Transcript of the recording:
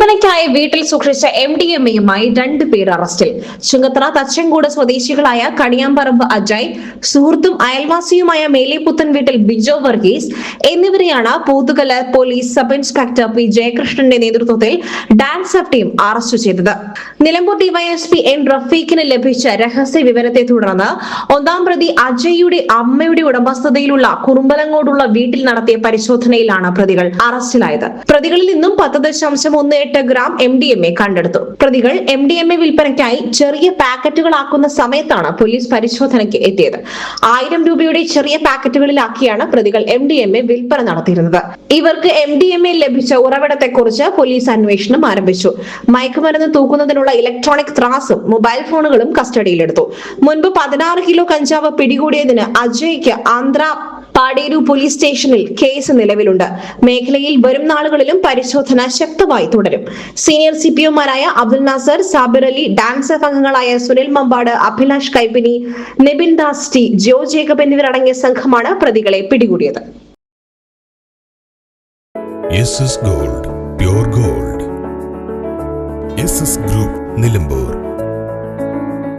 വിൽപ്പനയ്ക്കായി വീട്ടിൽ സൂക്ഷിച്ച MDMA-യുമായി 2 പേർ അറസ്റ്റിൽ. ചുങ്കത്തറ തച്ചങ്കോട് സ്വദേശികളായ കണിയാമ്പറമ്പ് അജയ്, സുഹൃത്തും അയൽവാസിയുമായ മേലെപുത്തൻ വീട്ടിൽ ബിജോ വർഗീസ് എന്നിവരെയാണ് Pothukal police sub inspector P ജയകൃഷ്ണന്റെ നേതൃത്വത്തിൽ ഡാൻസ് ഓഫ് ടീം അറസ്റ്റ് ചെയ്തത്. നിലമ്പൂർ ഡിവൈഎസ്പി എൻ റഫീഖിന് ലഭിച്ച രഹസ്യ വിവരത്തെ തുടർന്ന് ഒന്നാം പ്രതി അജയ്യുടെ അമ്മയുടെ ഉടമസ്ഥതയിലുള്ള കുറുമ്പലങ്ങോടുള്ള വീട്ടിൽ നടത്തിയ പരിശോധനയിലാണ് പ്രതികൾ അറസ്റ്റിലായത്. പ്രതികളിൽ നിന്നും 10.18 ഗ്രാം MDMA കണ്ടെടുത്തു. പ്രതികൾ MDMA വിൽപ്പനയ്ക്കായി ചെറിയ പാക്കറ്റുകളാക്കുന്ന സമയത്താണ് പോലീസ് പരിശോധനയ്ക്ക് എത്തിയത്. 1000 രൂപയുടെ ചെറിയ പാക്കറ്റുകളിലാക്കിയാണ് പ്രതികൾ MDMA വിൽപ്പന നടത്തിയിരുന്നത്. ഇവർക്ക് MDMA ലഭിച്ച ഉറവിടത്തെക്കുറിച്ച് പോലീസ് അന്വേഷണം ആരംഭിച്ചു. മയക്കുമരുന്ന് തൂക്കുന്നതിനുള്ള ഇലക്ട്രോണിക് ത്രാസും മൊബൈൽ ഫോണുകളും കസ്റ്റഡിയിലെടുത്തു. മുൻപ് 16 കിലോ കഞ്ചാവ് പിടികൂടിയതിന് അജയ്ക്ക് ആന്ധ്ര പാടേരു പോലീസ് സ്റ്റേഷനിൽ കേസ് നിലവിലുണ്ട്. മേഖലയിൽ വരും നാളുകളിലും പരിശോധന ശക്തമായി തുടരും. സീനിയർ CPOമാരായ അബ്ദുൽ നാസർ, സാബിർ അലി, ഡാൻസ് അംഗങ്ങളായ സുനിൽ മമ്പാട്, അഭിലാഷ് കൈപ്പിനി, നിബിൻ ദാസ് ടി, ജോ ജേക്കബ് എന്നിവരടങ്ങിയ സംഘമാണ് പ്രതികളെ പിടികൂടിയത്. SS Gold, Pure Gold. SS Group, Nilambur.